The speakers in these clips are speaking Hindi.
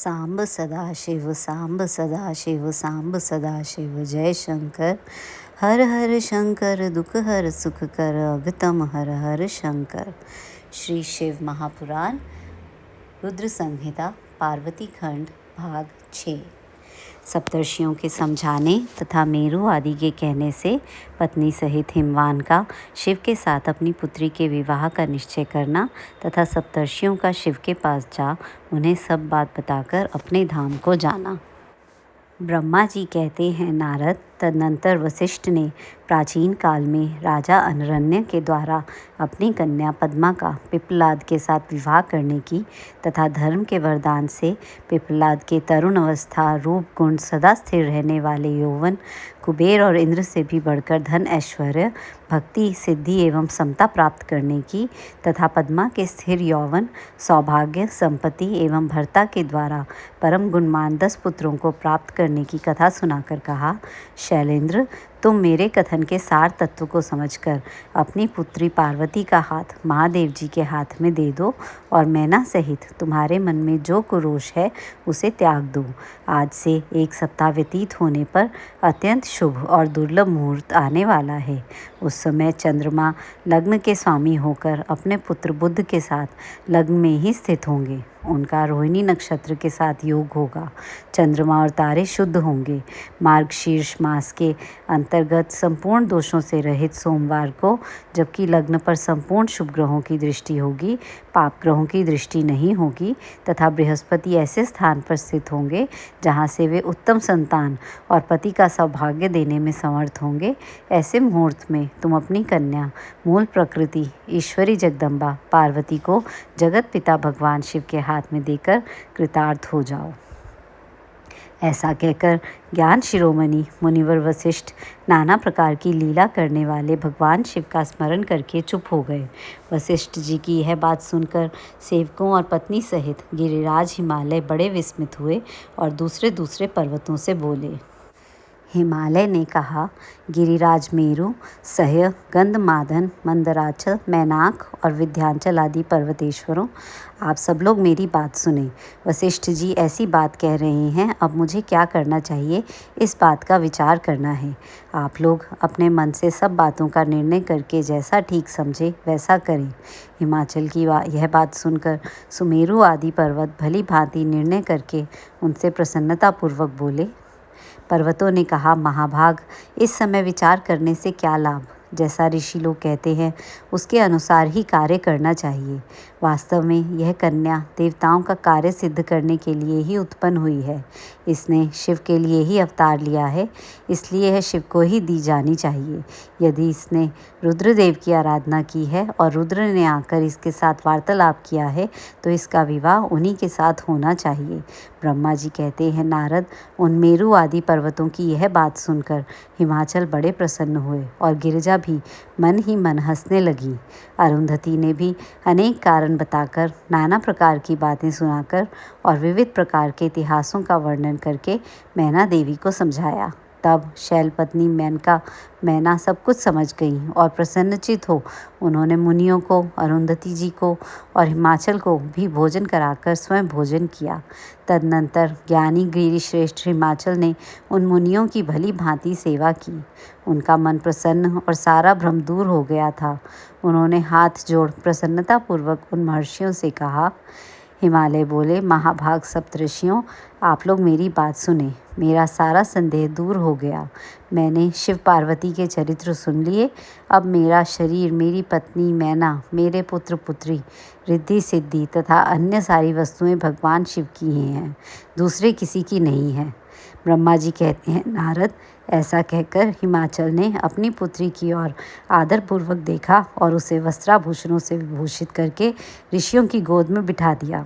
सांब सदाशिव सांब सदाशिव सांब सदाशिव जय शंकर। हर हर शंकर दुख हर सुख कर अगतम हर हर शंकर। श्री शिव महापुराण रुद्र संहिता पार्वती खंड भाग 6। सप्तर्षियों के समझाने तथा मेरु आदि के कहने से पत्नी सहित हिमवान का शिव के साथ अपनी पुत्री के विवाह का निश्चय करना तथा सप्तर्षियों का शिव के पास जा उन्हें सब बात बताकर अपने धाम को जाना। ब्रह्मा जी कहते हैं, नारद, तदनंतर वशिष्ठ ने प्राचीन काल में राजा अनरण्य के द्वारा अपनी कन्या पद्मा का पिप्पलाद के साथ विवाह करने की तथा धर्म के वरदान से पिप्पलाद के तरुण अवस्था, रूप, गुण, सदा स्थिर रहने वाले यौवन, कुबेर और इंद्र से भी बढ़कर धन, ऐश्वर्य, भक्ति, सिद्धि एवं समता प्राप्त करने की तथा पद्मा के स्थिर यौवन, सौभाग्य, संपत्ति एवं भर्ता के द्वारा परम गुणमान 10 पुत्रों को प्राप्त करने की कथा सुनाकर कहा, शैलेंद्र, तुम मेरे कथन के सार तत्व को समझकर अपनी पुत्री पार्वती का हाथ महादेव जी के हाथ में दे दो और मैना सहित तुम्हारे मन में जो कुरोष है उसे त्याग दो। आज से 1 सप्ताह व्यतीत होने पर अत्यंत शुभ और दुर्लभ मुहूर्त आने वाला है। उस समय चंद्रमा लग्न के स्वामी होकर अपने पुत्र बुध के साथ लग्न में ही स्थित होंगे। उनका रोहिणी नक्षत्र के साथ योग होगा। चंद्रमा और तारे शुद्ध होंगे। मार्गशीर्ष मास के अंतर्गत संपूर्ण दोषों से रहित सोमवार को, जबकि लग्न पर संपूर्ण शुभ ग्रहों की दृष्टि होगी, पाप ग्रहों की दृष्टि नहीं होगी तथा बृहस्पति ऐसे स्थान पर स्थित होंगे जहाँ से वे उत्तम संतान और पति का सौभाग्य देने में समर्थ होंगे। ऐसे मुहूर्त में तुम अपनी कन्या मूल प्रकृति ईश्वरी जगदम्बा पार्वती को जगत पिता भगवान शिव के हाथ में देकर कृतार्थ हो जाओ। ऐसा कहकर ज्ञान शिरोमणि मुनिवर वशिष्ठ नाना प्रकार की लीला करने वाले भगवान शिव का स्मरण करके चुप हो गए। वशिष्ठ जी की यह बात सुनकर सेवकों और पत्नी सहित गिरिराज हिमालय बड़े विस्मित हुए और दूसरे दूसरे पर्वतों से बोले। हिमालय ने कहा, गिरिराज मेरु, सह्य, गंधमादन, मंदराचल, मैनाक और विंध्याचल आदि पर्वतेश्वरों, आप सब लोग मेरी बात सुने। वशिष्ठ जी ऐसी बात कह रहे हैं, अब मुझे क्या करना चाहिए इस बात का विचार करना है। आप लोग अपने मन से सब बातों का निर्णय करके जैसा ठीक समझे वैसा करें। हिमाचल की यह बात सुनकर सुमेरु आदि पर्वत भली भांति निर्णय करके उनसे प्रसन्नतापूर्वक बोले। पर्वतों ने कहा, महाभाग, इस समय विचार करने से क्या लाभ। जैसा ऋषि लोग कहते हैं उसके अनुसार ही कार्य करना चाहिए। वास्तव में यह कन्या देवताओं का कार्य सिद्ध करने के लिए ही उत्पन्न हुई है। इसने शिव के लिए ही अवतार लिया है, इसलिए यह शिव को ही दी जानी चाहिए। यदि इसने रुद्रदेव की आराधना की है और रुद्र ने आकर इसके साथ वार्तालाप किया है तो इसका विवाह उन्हीं के साथ होना चाहिए। ब्रह्मा जी कहते हैं, नारद, उन मेरु आदि पर्वतों की यह बात सुनकर हिमाचल बड़े प्रसन्न हुए और गिरिजा भी मन ही मन हंसने लगी। अरुंधति ने भी अनेक कारण बताकर, नाना प्रकार की बातें सुनाकर और विविध प्रकार के इतिहासों का वर्णन करके मैना देवी को समझाया। तब शैलपत्नी मैना सब कुछ समझ गई और प्रसन्नचित हो उन्होंने मुनियों को, अरुंधति जी को और हिमाचल को भी भोजन कराकर स्वयं भोजन किया। तदनंतर ज्ञानी गिरिश्रेष्ठ हिमाचल ने उन मुनियों की भली भांति सेवा की। उनका मन प्रसन्न और सारा भ्रम दूर हो गया था। उन्होंने हाथ जोड़ प्रसन्नतापूर्वक उन महर्षियों से कहा। हिमालय बोले, महाभाग सप्तऋषियों, आप लोग मेरी बात सुने। मेरा सारा संदेह दूर हो गया। मैंने शिव पार्वती के चरित्र सुन लिए। अब मेरा शरीर, मेरी पत्नी मैना, मेरे पुत्र पुत्री, रिद्धि सिद्धि तथा अन्य सारी वस्तुएं भगवान शिव की ही हैं, दूसरे किसी की नहीं है। ब्रह्मा जी कहते हैं, नारद, ऐसा कहकर हिमाचल ने अपनी पुत्री की ओर आदरपूर्वक देखा और उसे वस्त्राभूषणों से विभूषित करके ऋषियों की गोद में बिठा दिया।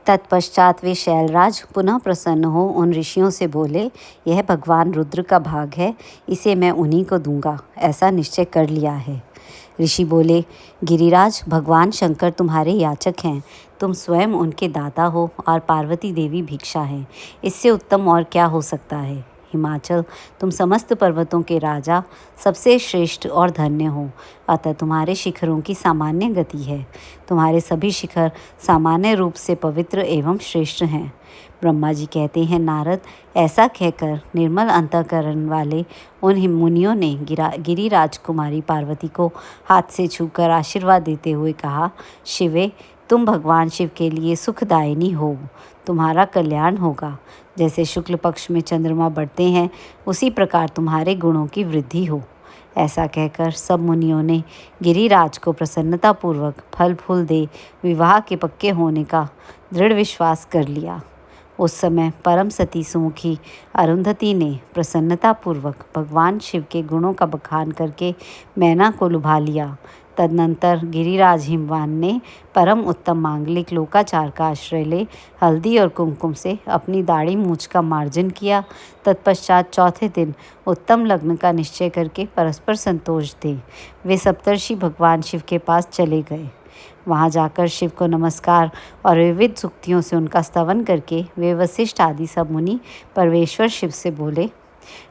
तत्पश्चात वे शैलराज पुनः प्रसन्न हो उन ऋषियों से बोले, यह भगवान रुद्र का भाग है, इसे मैं उन्हीं को दूंगा, ऐसा निश्चय कर लिया है। ऋषि बोले, गिरिराज, भगवान शंकर तुम्हारे याचक हैं, तुम स्वयं उनके दाता हो और पार्वती देवी भिक्षा है, इससे उत्तम और क्या हो सकता है। हिमाचल, तुम समस्त पर्वतों के राजा, सबसे श्रेष्ठ और धन्य हो। अतः तुम्हारे शिखरों की सामान्य गति है। तुम्हारे सभी शिखर सामान्य रूप से पवित्र एवं श्रेष्ठ हैं। ब्रह्मा जी कहते हैं, नारद, ऐसा कहकर निर्मल अंतःकरण वाले उन मुनियों ने गिरिराज कुमारी पार्वती को हाथ से छूकर आशीर्वाद देते हुए कहा, शिवे, तुम भगवान शिव के लिए सुखदायिनी हो। तुम्हारा कल्याण होगा। जैसे शुक्ल पक्ष में चंद्रमा बढ़ते हैं, उसी प्रकार तुम्हारे गुणों की वृद्धि हो। ऐसा कहकर सब मुनियों ने गिरिराज को प्रसन्नतापूर्वक फल फूल दे विवाह के पक्के होने का दृढ़ विश्वास कर लिया। उस समय परम सती सुमुखी अरुंधति ने प्रसन्नतापूर्वक भगवान शिव के गुणों का बखान करके मैना को लुभा लिया। तदनंतर गिरिराज हिमवान ने परम उत्तम मांगलिक लोकाचार का आश्रय ले हल्दी और कुमकुम से अपनी दाढ़ी मूछ का मार्जन किया। तत्पश्चात चौथे दिन उत्तम लग्न का निश्चय करके परस्पर संतोष दे वे सप्तर्षि भगवान शिव के पास चले गए। वहां जाकर शिव को नमस्कार और विविध सूक्तियों से उनका स्तवन करके वे वशिष्ठ आदि सब मुनि परमेश्वर शिव से बोले।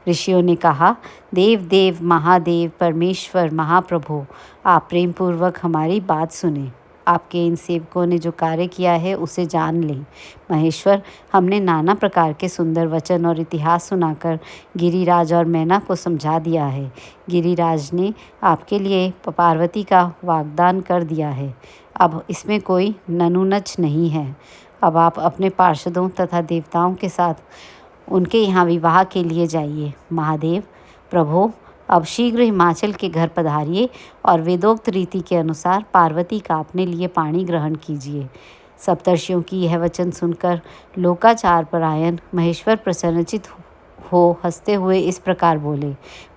ऋषियों ने कहा, देव देव महादेव परमेश्वर महाप्रभु, आप प्रेम पूर्वक हमारी बात सुने। आपके इन सेवकों ने जो कार्य किया है उसे जान लें। महेश्वर, हमने नाना प्रकार के सुंदर वचन और इतिहास सुनाकर गिरिराज और मैना को समझा दिया है। गिरिराज ने आपके लिए पार्वती का वाग्दान कर दिया है। अब इसमें कोई ननुनच नहीं है। अब आप अपने पार्षदों तथा देवताओं के साथ उनके यहाँ विवाह के लिए जाइए। महादेव प्रभो, अब शीघ्र हिमाचल के घर पधारिए और वेदोक्त रीति के अनुसार पार्वती का अपने लिए पाणी ग्रहण कीजिए। सप्तर्षियों की यह वचन सुनकर लोकाचार परायण महेश्वर प्रसन्नचित हो हंसते हुए इस प्रकार बोले।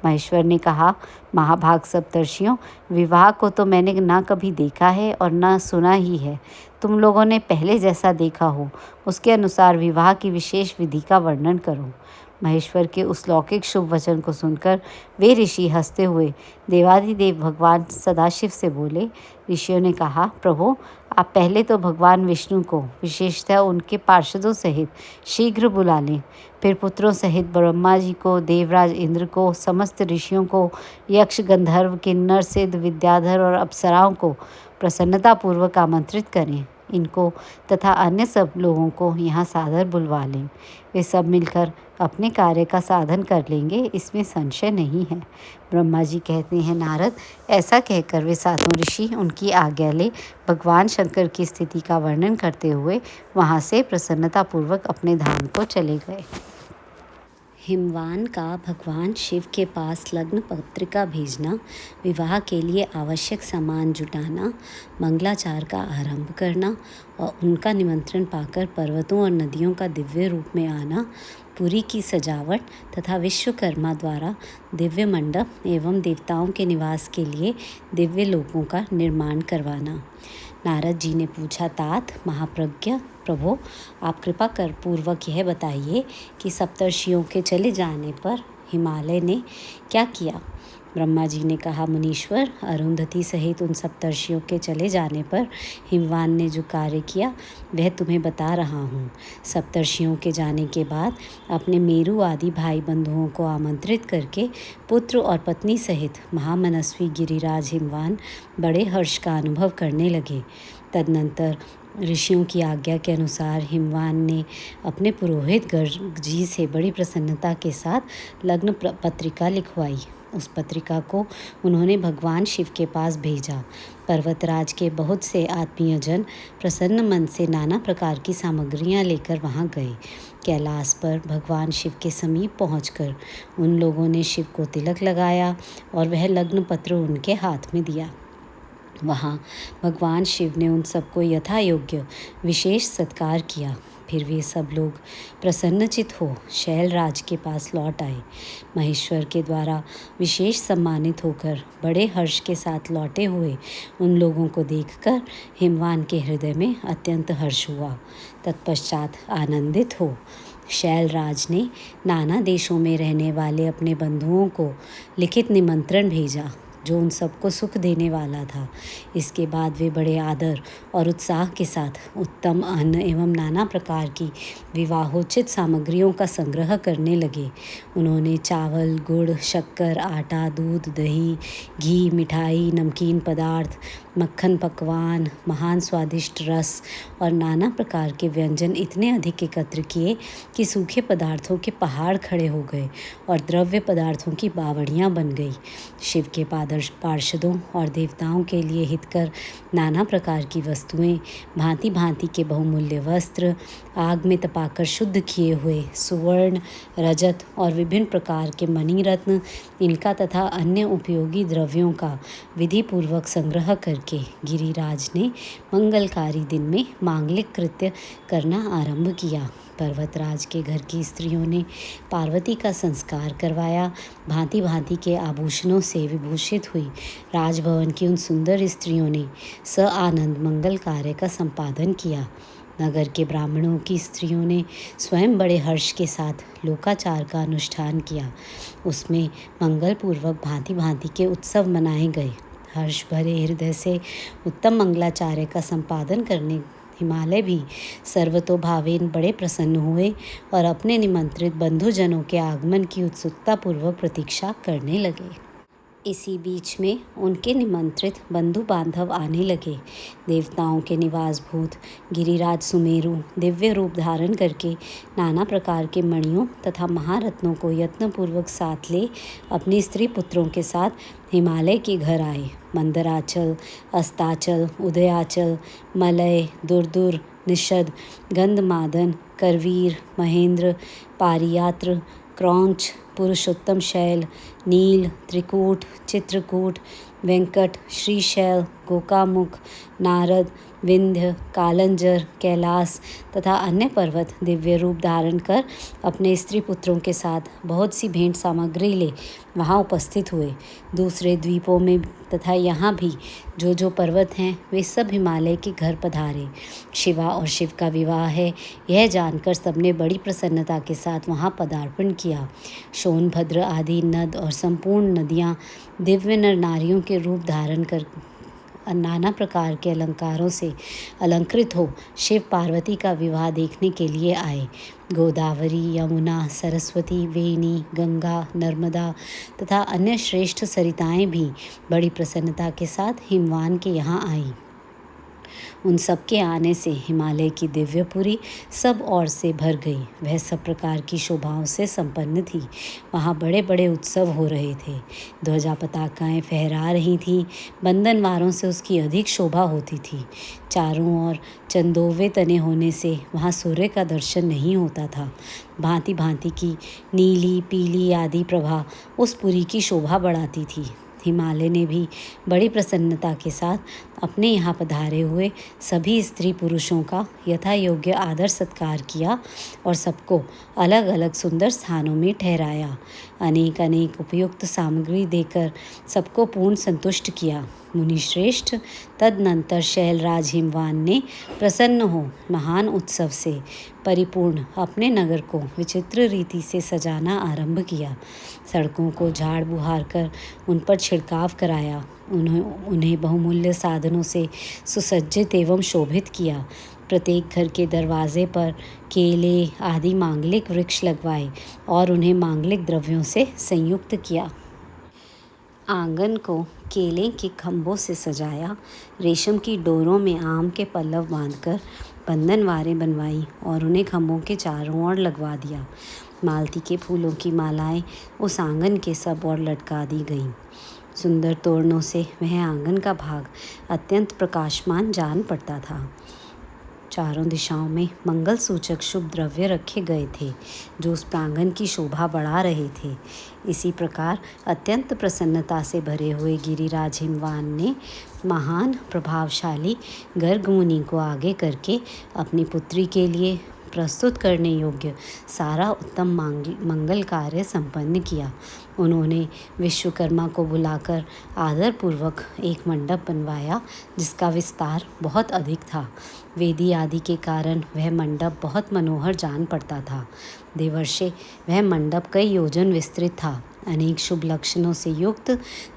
महेश्वर ने कहा, महाभाग सप्तर्षियों, विवाह को तो मैंने ना कभी देखा है और ना सुना ही है। तुम लोगों ने पहले जैसा देखा हो उसके अनुसार विवाह की विशेष विधि का वर्णन करो। महेश्वर के उस लौकिक शुभ वचन को सुनकर वे ऋषि हंसते हुए देवाधिदेव भगवान सदाशिव से बोले। ऋषियों ने कहा, प्रभु, आप पहले तो भगवान विष्णु को विशेषतः उनके पार्षदों सहित शीघ्र बुला लें। फिर पुत्रों सहित ब्रह्मा जी को, देवराज इंद्र को, समस्त ऋषियों को, यक्ष गंधर्व किन्नर सिद्ध विद्याधर और अप्सराओं को प्रसन्नतापूर्वक आमंत्रित करें। इनको तथा अन्य सब लोगों को यहाँ सादर बुलवा लें। वे सब मिलकर अपने कार्य का साधन कर लेंगे, इसमें संशय नहीं है। ब्रह्मा जी कहते हैं, नारद, ऐसा कहकर वे सातों ऋषि उनकी आज्ञा ले भगवान शंकर की स्थिति का वर्णन करते हुए वहाँ से प्रसन्नतापूर्वक अपने धाम को चले गए। हिमवान का भगवान शिव के पास लग्न पत्रिका भेजना, विवाह के लिए आवश्यक सामान जुटाना, मंगलाचार का आरंभ करना और उनका निमंत्रण पाकर पर्वतों और नदियों का दिव्य रूप में आना, पुरी की सजावट तथा विश्वकर्मा द्वारा दिव्य मंडप एवं देवताओं के निवास के लिए दिव्य लोकों का निर्माण करवाना। नारद जी ने पूछा, तात महाप्रज्ञ प्रभो, आप कृपा कर पूर्वक यह बताइए कि सप्तर्षियों के चले जाने पर हिमालय ने क्या किया। ब्रह्मा जी ने कहा, मुनीश्वर, अरुंधति सहित उन सप्तर्षियों के चले जाने पर हिमवान ने जो कार्य किया वह तुम्हें बता रहा हूँ। सप्तर्षियों के जाने के बाद अपने मेरु आदि भाई बंधुओं को आमंत्रित करके पुत्र और पत्नी सहित महामनस्वी गिरिराज हिमवान बड़े हर्ष का अनुभव करने लगे। तदनंतर ऋषियों की आज्ञा के अनुसार हिमवान ने अपने पुरोहित गर्ग जी से बड़ी प्रसन्नता के साथ लग्न पत्रिका लिखवाई। उस पत्रिका को उन्होंने भगवान शिव के पास भेजा। पर्वतराज के बहुत से आत्मीयजन प्रसन्न मन से नाना प्रकार की सामग्रियां लेकर वहां गए। कैलाश पर भगवान शिव के समीप पहुंचकर उन लोगों ने शिव को तिलक लगाया और वह लग्न पत्र उनके हाथ में दिया। वहाँ भगवान शिव ने उन सबको यथा योग्य विशेष सत्कार किया। फिर वे सब लोग प्रसन्नचित हो शैलराज के पास लौट आए। महेश्वर के द्वारा विशेष सम्मानित होकर बड़े हर्ष के साथ लौटे हुए उन लोगों को देखकर हिमवान के हृदय में अत्यंत हर्ष हुआ। तत्पश्चात आनंदित हो शैलराज ने नाना देशों में रहने वाले अपने बंधुओं को लिखित निमंत्रण भेजा, जो उन सबको सुख देने वाला था। इसके बाद वे बड़े आदर और उत्साह के साथ उत्तम अन्न एवं नाना प्रकार की विवाहोचित सामग्रियों का संग्रह करने लगे। उन्होंने चावल, गुड़, शक्कर, आटा, दूध, दही, घी, मिठाई, नमकीन पदार्थ, मक्खन, पकवान, महान स्वादिष्ट रस और नाना प्रकार के व्यंजन इतने अधिक एकत्र किए कि सूखे पदार्थों के पहाड़ खड़े हो गए और द्रव्य पदार्थों की बावड़ियाँ बन गई। शिव के पार्षदों और देवताओं के लिए हितकर नाना प्रकार की वस्तुएं, भांति भांति के बहुमूल्य वस्त्र, आग में तपाकर शुद्ध किए हुए सुवर्ण, रजत और विभिन्न प्रकार के मणिरत्न, इनका तथा अन्य उपयोगी द्रव्यों का विधि पूर्वक संग्रह करके गिरिराज ने मंगलकारी दिन में मांगलिक कृत्य करना आरंभ किया। पर्वतराज के घर की स्त्रियों ने पार्वती का संस्कार करवाया। भांति भांति के आभूषणों से विभूषित हुई राजभवन की उन सुंदर स्त्रियों ने सआनंद मंगल कार्य का संपादन किया। नगर के ब्राह्मणों की स्त्रियों ने स्वयं बड़े हर्ष के साथ लोकाचार का अनुष्ठान किया। उसमें मंगलपूर्वक भांति भांति के उत्सव मनाए गए। हर्ष भरे हृदय से उत्तम मंगलाचार्य का संपादन करने हिमालय भी सर्वतोभावेन बड़े प्रसन्न हुए और अपने निमंत्रित बंधुजनों के आगमन की उत्सुकता पूर्वक प्रतीक्षा करने लगे। इसी बीच में उनके निमंत्रित बंधु बांधव आने लगे। देवताओं के निवासभूत गिरिराज सुमेरु दिव्य रूप धारण करके नाना प्रकार के मणियों तथा महारत्नों को यत्नपूर्वक साथ ले अपने स्त्री पुत्रों के साथ हिमालय के घर आए। मंदराचल, अस्ताचल, उदयाचल, मलय, दुर्दुर, निषद, गंधमादन, करवीर, महेंद्र, पारियात्र, क्रौंच, पुरुषोत्तम शैल, नील, त्रिकूट, चित्रकूट, वेंकट, श्रीशैल, गोकामुख, नारद, विंध्य, कालंजर, कैलास तथा अन्य पर्वत दिव्य रूप धारण कर अपने स्त्री पुत्रों के साथ बहुत सी भेंट सामग्री ले वहाँ उपस्थित हुए। दूसरे द्वीपों में तथा यहाँ भी जो पर्वत हैं वे सब हिमालय के घर पधारे। शिवा और शिव का विवाह है यह जानकर सबने बड़ी प्रसन्नता के साथ वहाँ पदार्पण किया। सोनभद्र आदि नद और संपूर्ण नदियाँ दिव्य नर नारियों के रूप धारण कर नाना प्रकार के अलंकारों से अलंकृत हो शिव पार्वती का विवाह देखने के लिए आए। गोदावरी, यमुना, सरस्वती, वेणी, गंगा, नर्मदा तथा अन्य श्रेष्ठ सरिताएं भी बड़ी प्रसन्नता के साथ हिमवान के यहाँ आईं। उन सब के आने से हिमालय की दिव्यपुरी सब ओर से भर गई। वह सब प्रकार की शोभाओं से संपन्न थी। वहाँ बड़े बड़े उत्सव हो रहे थे। ध्वजा पताकाएं फहरा रही थीं। बंधनवारों से उसकी अधिक शोभा होती थी। चारों ओर चंदोवे तने होने से वहाँ सूर्य का दर्शन नहीं होता था। भांति भांति की नीली, पीली आदि प्रभा उस पुरी की शोभा बढ़ाती थी। हिमालय ने भी बड़ी प्रसन्नता के साथ अपने यहाँ पधारे हुए सभी स्त्री पुरुषों का यथा योग्य आदर सत्कार किया और सबको अलग अलग सुंदर स्थानों में ठहराया। अनेक अनेक उपयुक्त सामग्री देकर सबको पूर्ण संतुष्ट किया। मुनिश्रेष्ठ तदनंतर शैलराज हिमवान ने प्रसन्न हो महान उत्सव से परिपूर्ण अपने नगर को विचित्र रीति से सजाना आरंभ किया। सड़कों को झाड़ बुहार कर उन पर छिड़काव कराया। उन्हें बहुमूल्य साधनों से सुसज्जित एवं शोभित किया। प्रत्येक घर के दरवाजे पर केले आदि मांगलिक वृक्ष लगवाए और उन्हें मांगलिक द्रव्यों से संयुक्त किया। आंगन को केले के खंभों से सजाया। रेशम की डोरों में आम के पल्लव बांधकर बंधनवारें बनवाई और उन्हें खंभों के चारों ओर लगवा दिया। मालती के फूलों की मालाएं उस आंगन के सब ओर लटका दी गईं। सुंदर तोरणों से वह आंगन का भाग अत्यंत प्रकाशमान जान पड़ता था। चारों दिशाओं में मंगल सूचक शुभ द्रव्य रखे गए थे जो उस प्रांगण की शोभा बढ़ा रहे थे। इसी प्रकार अत्यंत प्रसन्नता से भरे हुए गिरिराज हिमवान ने महान प्रभावशाली गर्ग मुनि को आगे करके अपनी पुत्री के लिए प्रस्तुत करने योग्य सारा उत्तम मंगल कार्य संपन्न किया। उन्होंने विश्वकर्मा को बुलाकर आदरपूर्वक एक मंडप बनवाया जिसका विस्तार बहुत अधिक था। वेदी आदि के कारण वह मंडप बहुत मनोहर जान पड़ता था। देवर्षे वह मंडप कई योजन विस्तृत था अनेक शुभ लक्षणों से युक्त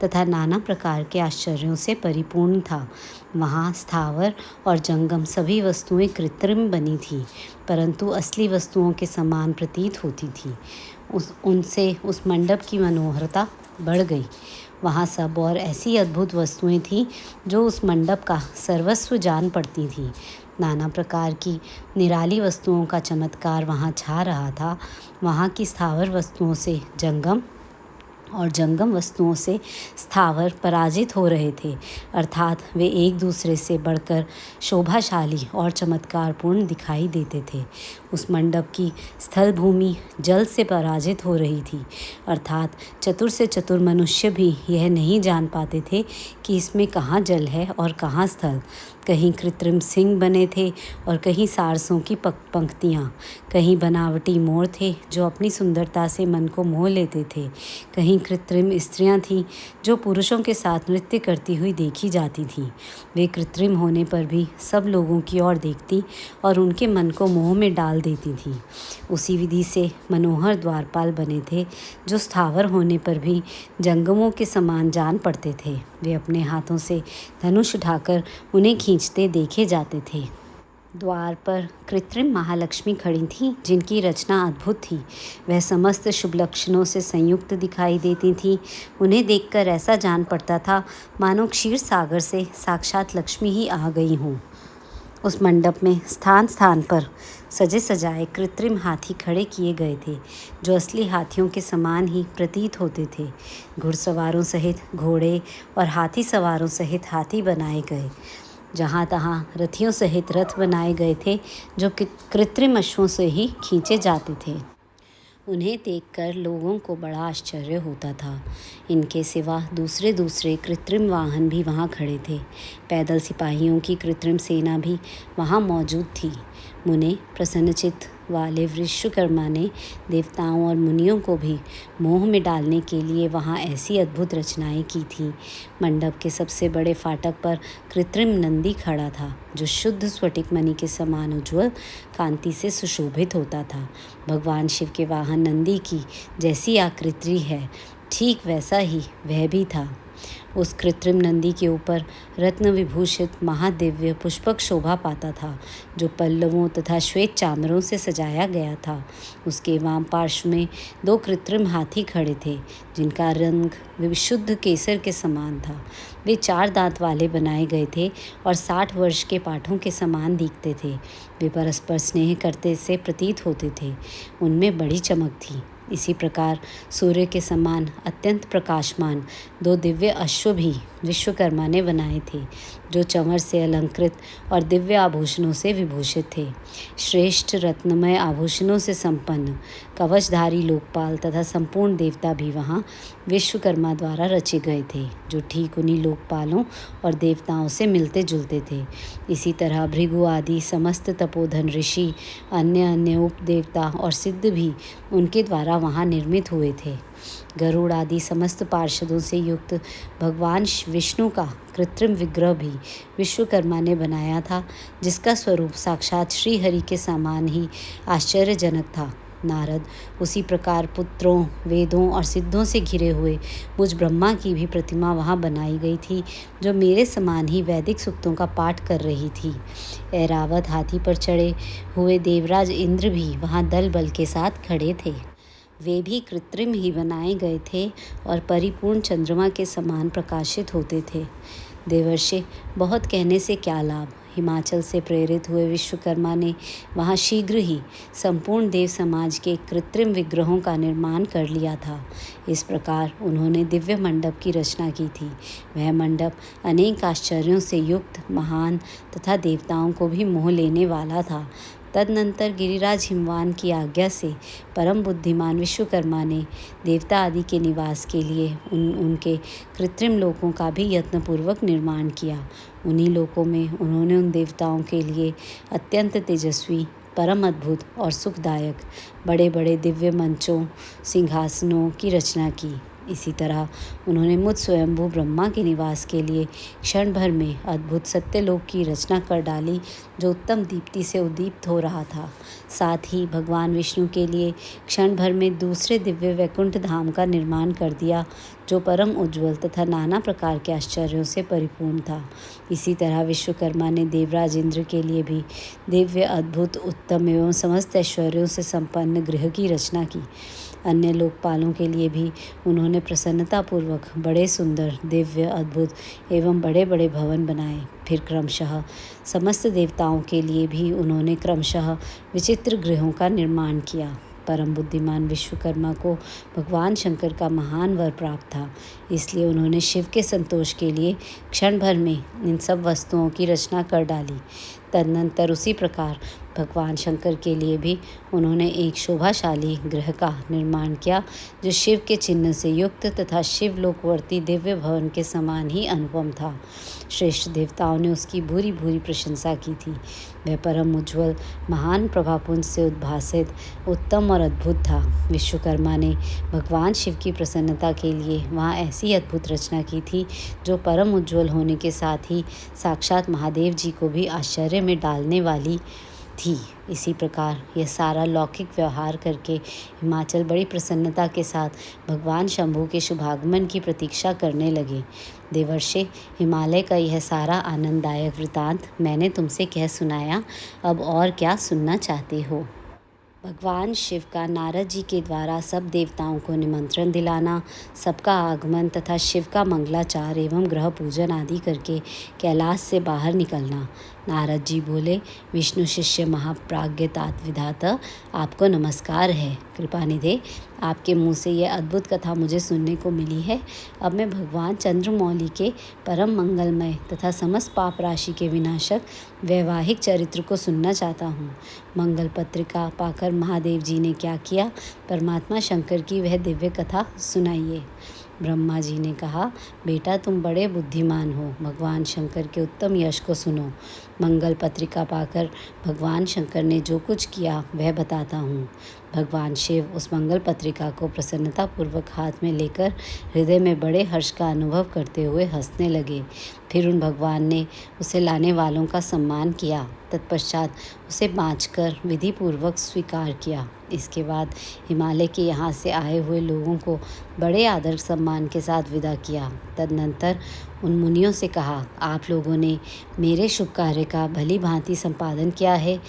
तथा नाना प्रकार के आश्चर्यों से परिपूर्ण था। वहाँ स्थावर और जंगम सभी वस्तुएं कृत्रिम बनी थीं, परंतु असली वस्तुओं के समान प्रतीत होती थीं। उनसे उस मंडप की मनोहरता बढ़ गई। वहाँ सब और ऐसी अद्भुत वस्तुएं थीं जो उस मंडप का सर्वस्व जान पड़ती थीं। नाना प्रकार की निराली वस्तुओं का चमत्कार वहाँ छा रहा था। वहाँ की स्थावर वस्तुओं से जंगम और जंगम वस्तुओं से स्थावर पराजित हो रहे थे, अर्थात वे एक दूसरे से बढ़कर शोभाशाली और चमत्कारपूर्ण दिखाई देते थे। उस मंडप की स्थल भूमि जल से पराजित हो रही थी, अर्थात चतुर से चतुर मनुष्य भी यह नहीं जान पाते थे कि इसमें कहाँ जल है और कहाँ स्थल। कहीं कृत्रिम सिंह बने थे और कहीं सारसों की पंक्तियाँ, कहीं बनावटी मोर थे जो अपनी सुंदरता से मन को मोह लेते थे, कहीं कृत्रिम स्त्रियां थीं जो पुरुषों के साथ नृत्य करती हुई देखी जाती थीं। वे कृत्रिम होने पर भी सब लोगों की ओर देखती और उनके मन को मोह में डाल देती थीं। उसी विधि से मनोहर द्वारपाल बने थे जो स्थावर होने पर भी जंगमों के समान जान पड़ते थे। वे अपने हाथों से धनुष उठाकर उन्हें खींचते देखे जाते थे। द्वार पर कृत्रिम महालक्ष्मी खड़ी थीं, जिनकी रचना अद्भुत थी। वह समस्त शुभ लक्षणों से संयुक्त दिखाई देती थीं। उन्हें देखकर ऐसा जान पड़ता था मानो क्षीर सागर से साक्षात लक्ष्मी ही आ गई हों। उस मंडप में स्थान स्थान पर सजे सजाए कृत्रिम हाथी खड़े किए गए थे, जो असली हाथियों के समान ही प्रतीत होते थे। घुड़सवारों सहित घोड़े और हाथी सवारों सहित हाथी बनाए गए। जहाँ तहाँ रथियों सहित रथ बनाए गए थे, जो कृत्रिम अश्वों से ही खींचे जाते थे। उन्हें देखकर लोगों को बड़ा आश्चर्य होता था। इनके सिवा दूसरे दूसरे कृत्रिम वाहन भी वहाँ खड़े थे। पैदल सिपाहियों की कृत्रिम सेना भी वहाँ मौजूद थी। मुने प्रसन्नचित्त वाले विश्वकर्मा ने देवताओं और मुनियों को भी मोह में डालने के लिए वहाँ ऐसी अद्भुत रचनाएं की थीं। मंडप के सबसे बड़े फाटक पर कृत्रिम नंदी खड़ा था, जो शुद्ध स्फटिक मणि के समान उज्ज्वल कांति से सुशोभित होता था। भगवान शिव के वाहन नंदी की जैसी आकृति है, ठीक वैसा ही वह भी था। उस कृत्रिम नंदी के ऊपर रत्न विभूषित महादिव्य पुष्पक शोभा पाता था, जो पल्लवों तथा श्वेत चामरों से सजाया गया था। उसके वाम पार्श्व में 2 कृत्रिम हाथी खड़े थे, जिनका रंग विशुद्ध केसर के समान था। वे 4 दांत वाले बनाए गए थे और 60 वर्ष के पाठों के समान दिखते थे। वे परस्पर स्नेह करते से प्रतीत होते थे। उनमें बड़ी चमक थी। इसी प्रकार सूर्य के समान अत्यंत प्रकाशमान 2 दिव्य अश्व भी विश्वकर्मा ने बनाए थे, जो चंवर से अलंकृत और दिव्य आभूषणों से विभूषित थे। श्रेष्ठ रत्नमय आभूषणों से संपन्न कवचधारी लोकपाल तथा संपूर्ण देवता भी वहाँ विश्वकर्मा द्वारा रचे गए थे, जो ठीक उन्हीं लोकपालों और देवताओं से मिलते जुलते थे। इसी तरह भृगु आदि समस्त तपोधन ऋषि, अन्य उपदेवता और सिद्ध भी उनके द्वारा वहाँ निर्मित हुए थे। गरुड़ आदि समस्त पार्षदों से युक्त भगवान विष्णु का कृत्रिम विग्रह भी विश्वकर्मा ने बनाया था, जिसका स्वरूप साक्षात श्री हरि के समान ही आश्चर्यजनक था। नारद उसी प्रकार पुत्रों, वेदों और सिद्धों से घिरे हुए मुझ ब्रह्मा की भी प्रतिमा वहाँ बनाई गई थी, जो मेरे समान ही वैदिक सूक्तों का पाठ कर रही थी। ऐरावत हाथी पर चढ़े हुए देवराज इंद्र भी वहाँ दल बल के साथ खड़े थे। वे भी कृत्रिम ही बनाए गए थे और परिपूर्ण चंद्रमा के समान प्रकाशित होते थे। देवर्षि बहुत कहने से क्या लाभ। हिमाचल से प्रेरित हुए विश्वकर्मा ने वहाँ शीघ्र ही संपूर्ण देव समाज के कृत्रिम विग्रहों का निर्माण कर लिया था। इस प्रकार उन्होंने दिव्य मंडप की रचना की थी। वह मंडप अनेक आश्चर्यों से युक्त, महान तथा देवताओं को भी मोह लेने वाला था। तदनंतर गिरिराज हिमवान की आज्ञा से परम बुद्धिमान विश्वकर्मा ने देवता आदि के निवास के लिए उनके कृत्रिम लोकों का भी यत्नपूर्वक निर्माण किया। उन्हीं लोकों में उन्होंने उन देवताओं के लिए अत्यंत तेजस्वी, परम अद्भुत और सुखदायक बड़े बड़े दिव्य मंचों, सिंहासनों की रचना की। इसी तरह उन्होंने मुझ स्वयंभू ब्रह्मा के निवास के लिए क्षण भर में अद्भुत सत्यलोक की रचना कर डाली, जो उत्तम दीप्ति से उद्दीप्त हो रहा था। साथ ही भगवान विष्णु के लिए क्षण भर में दूसरे दिव्य वैकुंठ धाम का निर्माण कर दिया, जो परम उज्ज्वल तथा नाना प्रकार के आश्चर्यों से परिपूर्ण था। इसी तरह विश्वकर्मा ने देवराज इंद्र के लिए भी दिव्य, अद्भुत, उत्तम एवं समस्त ऐश्वर्यों से संपन्न गृह की रचना की। अन्य लोकपालों के लिए भी उन्होंने प्रसन्नतापूर्वक बड़े सुंदर, दिव्य, अद्भुत एवं बड़े बड़े भवन बनाए। फिर क्रमशः समस्त देवताओं के लिए भी उन्होंने क्रमशः विचित्र गृहों का निर्माण किया। परम बुद्धिमान विश्वकर्मा को भगवान शंकर का महान वर प्राप्त था, इसलिए उन्होंने शिव के संतोष के लिए क्षण भर में इन सब वस्तुओं की रचना कर डाली। तदनंतर उसी प्रकार भगवान शंकर के लिए भी उन्होंने एक शोभाशाली गृह का निर्माण किया, जो शिव के चिन्ह से युक्त तथा शिवलोकवर्ती दिव्य भवन के समान ही अनुपम था। श्रेष्ठ देवताओं ने उसकी भूरी भूरी प्रशंसा की थी। वह परम उज्ज्वल, महान प्रभापुंज से उद्भासित, उत्तम और अद्भुत था। विश्वकर्मा ने भगवान शिव की प्रसन्नता के लिए वहाँ ऐसी अद्भुत रचना की थी, जो परम उज्ज्वल होने के साथ ही साक्षात महादेव जी को भी आश्चर्य में डालने वाली थी। इसी प्रकार यह सारा लौकिक व्यवहार करके हिमाचल बड़ी प्रसन्नता के साथ भगवान शंभू के शुभागमन की प्रतीक्षा करने लगे। देवर्षि, हिमालय का यह सारा आनंददायक वृतांत मैंने तुमसे कह सुनाया। अब और क्या सुनना चाहते हो? भगवान शिव का नारद जी के द्वारा सब देवताओं को निमंत्रण दिलाना, सबका आगमन तथा शिव का मंगलाचार एवं ग्रह पूजन आदि करके कैलाश से बाहर निकलना। नारद जी बोले, विष्णु शिष्य महाप्राज्ञ तात विधाता, आपको नमस्कार है। कृपानिधे, आपके मुँह से यह अद्भुत कथा मुझे सुनने को मिली है। अब मैं भगवान चंद्रमौली के परम मंगलमय तथा समस्त पाप राशि के विनाशक वैवाहिक चरित्र को सुनना चाहता हूँ। मंगल पत्रिका पाकर महादेव जी ने क्या किया, परमात्मा शंकर की वह दिव्य कथा सुनाइए। ब्रह्मा जी ने कहा, बेटा तुम बड़े बुद्धिमान हो, भगवान शंकर के उत्तम यश को सुनो। मंगल पत्रिका पाकर भगवान शंकर ने जो कुछ किया वह बताता हूँ। भगवान शिव उस मंगल पत्रिका को प्रसन्नतापूर्वक हाथ में लेकर हृदय में बड़े हर्ष का अनुभव करते हुए हंसने लगे। फिर उन भगवान ने उसे लाने वालों का सम्मान किया। तत्पश्चात उसे बाँचकर विधिपूर्वक स्वीकार किया। इसके बाद हिमालय के यहाँ से आए हुए लोगों को बड़े आदर सम्मान के साथ विदा किया। तदनंतर उन मुनियों से कहा, आप लोगों ने मेरे शुभ कार्य का भली भांति संपादन किया है।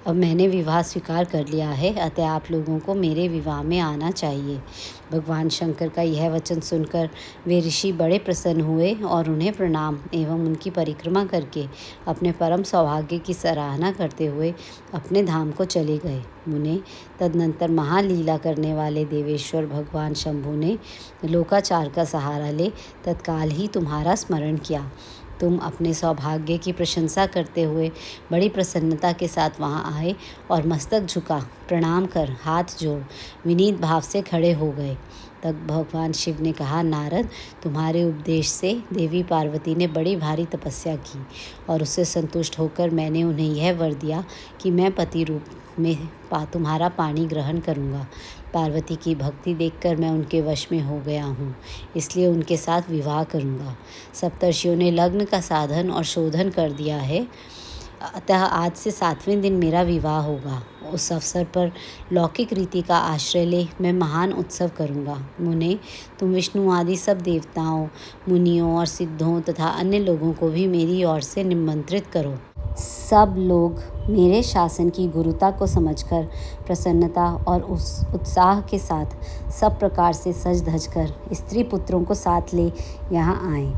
अब मैंने विवाह स्वीकार कर लिया है, अतः आप लोगों को मेरे विवाह में आना चाहिए। भगवान शंकर का यह वचन सुनकर वे ऋषि बड़े प्रसन्न हुए और उन्हें प्रणाम एवं उनकी परिक्रमा करके अपने परम सौभाग्य की सराहना करते हुए अपने धाम को चले गए। मुने, तदनंतर महालीला करने वाले देवेश्वर भगवान शंभु ने लोकाचार का सहारा ले तत्काल ही तुम्हारा स्मरण किया। तुम अपने सौभाग्य की प्रशंसा करते हुए बड़ी प्रसन्नता के साथ वहाँ आए और मस्तक झुका प्रणाम कर हाथ जोड़ विनीत भाव से खड़े हो गए। तब भगवान शिव ने कहा, नारद, तुम्हारे उपदेश से देवी पार्वती ने बड़ी भारी तपस्या की और उससे संतुष्ट होकर मैंने उन्हें यह वर दिया कि मैं पति रूप में तुम्हारा पानी ग्रहण करूँगा। पार्वती की भक्ति देखकर मैं उनके वश में हो गया हूँ, इसलिए उनके साथ विवाह करूँगा। सप्तर्षियों ने लग्न का साधन और शोधन कर दिया है, अतः आज से 7वें दिन मेरा विवाह होगा। उस अवसर पर लौकिक रीति का आश्रय ले मैं महान उत्सव करूँगा। मुने, तुम विष्णु आदि सब देवताओं, मुनियों और सिद्धों तथा अन्य लोगों को भी मेरी ओर से निमंत्रित करो। सब लोग मेरे शासन की गुरुता को समझकर प्रसन्नता और उस उत्साह के साथ सब प्रकार से सज धज कर स्त्री पुत्रों को साथ ले यहाँ आएं।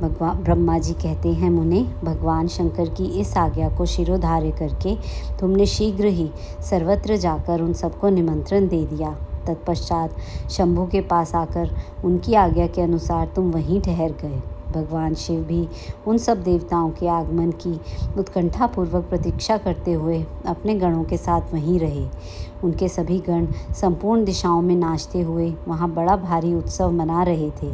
भगवान ब्रह्मा जी कहते हैं, मुने, भगवान शंकर की इस आज्ञा को शिरोधार्य करके तुमने शीघ्र ही सर्वत्र जाकर उन सबको निमंत्रण दे दिया। तत्पश्चात शंभू के पास आकर उनकी आज्ञा के अनुसार तुम वहीं ठहर गए। भगवान शिव भी उन सब देवताओं के आगमन की उत्कंठापूर्वक प्रतीक्षा करते हुए अपने गणों के साथ वहीं रहे। उनके सभी गण संपूर्ण दिशाओं में नाचते हुए वहाँ बड़ा भारी उत्सव मना रहे थे।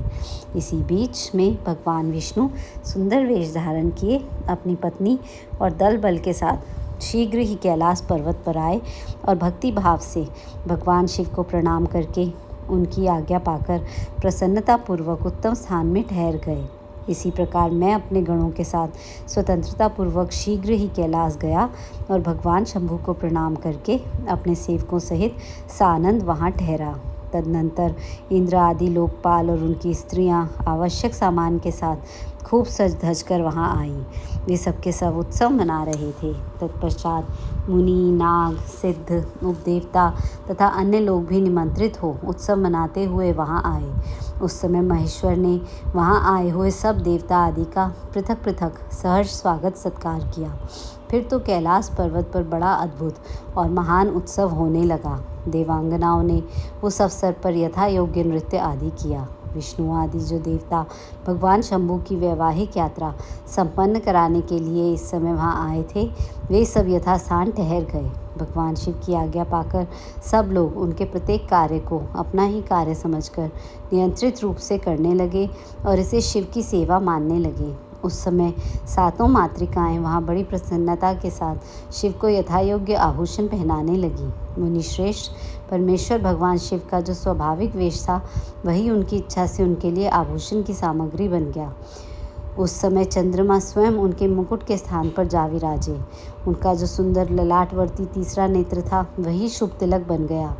इसी बीच में भगवान विष्णु सुंदर वेश धारण किए अपनी पत्नी और दल बल के साथ शीघ्र ही कैलाश पर्वत पर आए और भक्ति भाव से भगवान शिव को प्रणाम करके उनकी आज्ञा पाकर प्रसन्नतापूर्वक उत्तम स्थान में ठहर गए। इसी प्रकार मैं अपने गणों के साथ स्वतंत्रतापूर्वक शीघ्र ही कैलाश गया और भगवान शंभु को प्रणाम करके अपने सेवकों सहित सानंद वहाँ ठहरा। तदनंतर इंद्र आदि लोकपाल और उनकी स्त्रियां आवश्यक सामान के साथ खूब सज धज कर वहाँ आईं। वे सबके सब उत्सव मना रहे थे। तत्पश्चात मुनि, नाग, सिद्ध, उपदेवता तथा अन्य लोग भी निमंत्रित हो उत्सव मनाते हुए वहाँ आए। उस समय महेश्वर ने वहाँ आए हुए सब देवता आदि का पृथक पृथक सहर्ष स्वागत सत्कार किया। फिर तो कैलाश पर्वत पर बड़ा अद्भुत और महान उत्सव होने लगा। देवांगनाओं ने उस अवसर पर यथा योग्य नृत्य आदि किया। विष्णु आदि जो देवता भगवान शंभु की वैवाहिक यात्रा संपन्न कराने के लिए इस समय वहाँ आए थे, वे सब यथास्थान ठहर गए। भगवान शिव की आज्ञा पाकर सब लोग उनके प्रत्येक कार्य को अपना ही कार्य समझकर नियंत्रित रूप से करने लगे और इसे शिव की सेवा मानने लगे। उस समय सातों मातृकाएं वहाँ बड़ी प्रसन्नता के साथ शिव को यथायोग्य आभूषण पहनाने लगी। मुनिश्रेष्ठ परमेश्वर भगवान शिव का जो स्वाभाविक वेश था वही उनकी इच्छा से उनके लिए आभूषण की सामग्री बन गया। उस समय चंद्रमा स्वयं उनके मुकुट के स्थान पर जा विराजे। उनका जो सुंदर ललाटवर्ती तीसरा नेत्र था वही शुभ तिलक बन गया।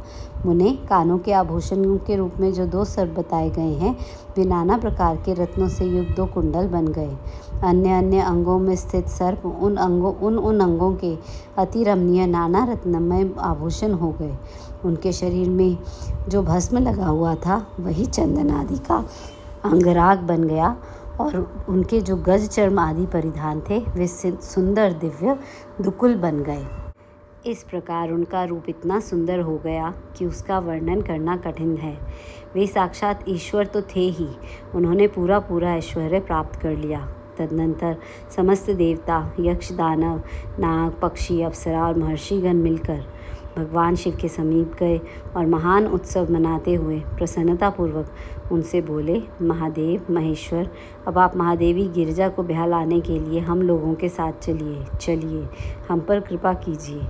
मुने कानों के आभूषणों के रूप में जो 2 सर्प बताए गए हैं वे नाना प्रकार के रत्नों से युक्त 2 कुंडल बन गए। अन्य अन्य अंगों में स्थित सर्प उन अंगों के अति रमणीय नाना रत्नमय आभूषण हो गए। उनके शरीर में जो भस्म लगा हुआ था वही चंदन आदि का अंगराग बन गया और उनके जो गज चर्म आदि परिधान थे वे सुंदर दिव्य दुकुल बन गए। इस प्रकार उनका रूप इतना सुंदर हो गया कि उसका वर्णन करना कठिन है। वे साक्षात ईश्वर तो थे ही, उन्होंने पूरा पूरा ऐश्वर्य प्राप्त कर लिया। तदनंतर समस्त देवता, यक्ष, दानव, नाग, पक्षी, अप्सरा और महर्षिगण मिलकर भगवान शिव के समीप गए और महान उत्सव मनाते हुए प्रसन्नतापूर्वक उनसे बोले, महादेव, महेश्वर, अब आप महादेवी गिरिजा को ब्याह लाने के लिए हम लोगों के साथ चलिए, हम पर कृपा कीजिए।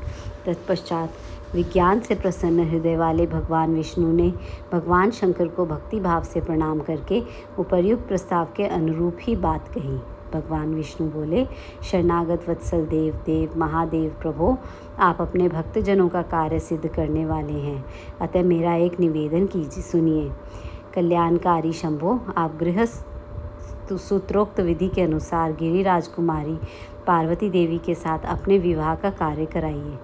तत्पश्चात विज्ञान से प्रसन्न हृदय वाले भगवान विष्णु ने भगवान शंकर को भक्ति भाव से प्रणाम करके उपर्युक्त प्रस्ताव के अनुरूप ही बात कही। भगवान विष्णु बोले, शरणागत वत्सल देव महादेव प्रभो, आप अपने भक्तजनों का कार्य सिद्ध करने वाले हैं, अतः मेरा एक निवेदन कीजिए, सुनिए। कल्याणकारी शंभो, आप गृहस्थ सूत्रोक्त विधि के अनुसार गिरिराज कुमारी पार्वती देवी के साथ अपने विवाह का कार्य कराइए।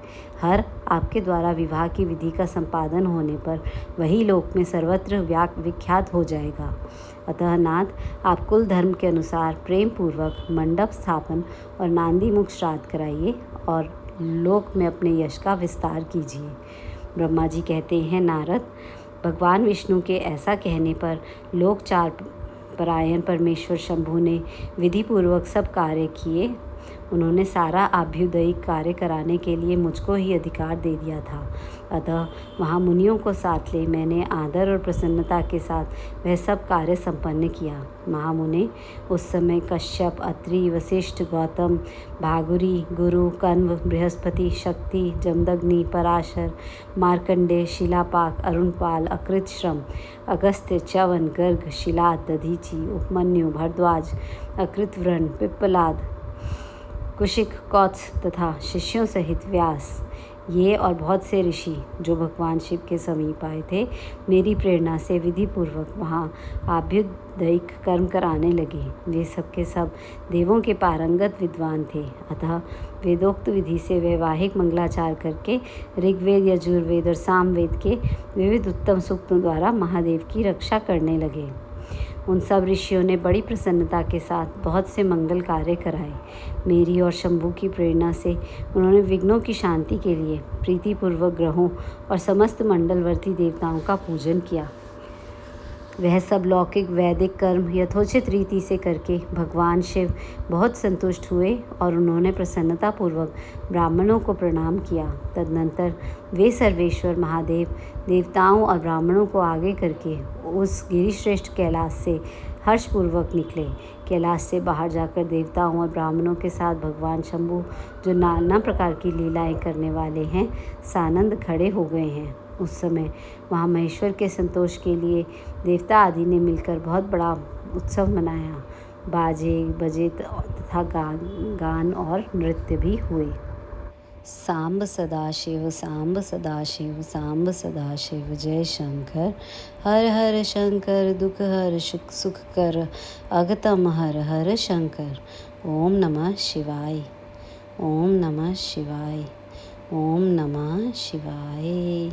आपके द्वारा विवाह की विधि का संपादन होने पर वही लोक में सर्वत्र विख्यात हो जाएगा। अतः नाथ, आप कुल धर्म के अनुसार प्रेम पूर्वक मंडप स्थापन और नांदी मुख श्राद्ध कराइए और लोक में अपने यश का विस्तार कीजिए। ब्रह्मा जी कहते हैं, नारद, भगवान विष्णु के ऐसा कहने पर लोकचार परायण परमेश्वर शंभु ने विधि पूर्वक सब कार्य किए। उन्होंने सारा आभ्युदयिक कार्य कराने के लिए मुझको ही अधिकार दे दिया था। अतः वहाँ मुनियों को साथ ले मैंने आदर और प्रसन्नता के साथ वह सब कार्य संपन्न किया। महामुने, उस समय कश्यप, अत्रि, वशिष्ठ, गौतम, भागुरी, गुरु, कण्व, बृहस्पति, शक्ति, जमदग्नि, पराशर, मार्कंडेय, शिलापाक, अरुणपाल, अकृतश्रम, अगस्त्य, च्यवन, गर्ग, शिलाद, दधीचि, उपमन्यु, भरद्वाज, अकृतव्रण, पिप्पलाद, कुशिक, कौत्स तथा शिष्यों सहित व्यास, ये और बहुत से ऋषि जो भगवान शिव के समीप आए थे, मेरी प्रेरणा से विधि पूर्वक वहाँ आभ्युदयिक कर्म कराने लगे। वे सब के सब देवों के पारंगत विद्वान थे। अतः वेदोक्त विधि से वैवाहिक मंगलाचार करके ऋग्वेद, यजुर्वेद और सामवेद के विविध उत्तम सूक्तों द्वारा महादेव की रक्षा करने लगे। उन सब ऋषियों ने बड़ी प्रसन्नता के साथ बहुत से मंगल कार्य कराए। मेरी और शंभु की प्रेरणा से उन्होंने विघ्नों की शांति के लिए प्रीतिपूर्वक ग्रहों और समस्त मंडलवर्ती देवताओं का पूजन किया। वह सब लौकिक वैदिक कर्म यथोचित रीति से करके भगवान शिव बहुत संतुष्ट हुए और उन्होंने प्रसन्नतापूर्वक ब्राह्मणों को प्रणाम किया। तदनंतर वे सर्वेश्वर महादेव देवताओं और ब्राह्मणों को आगे करके उस गिरिश्रेष्ठ कैलाश से हर्षपूर्वक निकले। कैलाश से बाहर जाकर देवताओं और ब्राह्मणों के साथ भगवान शंभु, जो नाना प्रकार की लीलाएं करने वाले हैं, सानंद खड़े हो गए हैं। उस समय वहाँ महेश्वर के संतोष के लिए देवता आदि ने मिलकर बहुत बड़ा उत्सव मनाया। बाजे बजे तथा गान और नृत्य भी हुए। सांब सदाशिव सांब सदाशिव सांब सदाशिव जय शंकर। हर हर शंकर दुख हर सुख कर अगतम हर हर शंकर। ओम नमः शिवाय। ओम नमः शिवाय। ओम नमः शिवाय।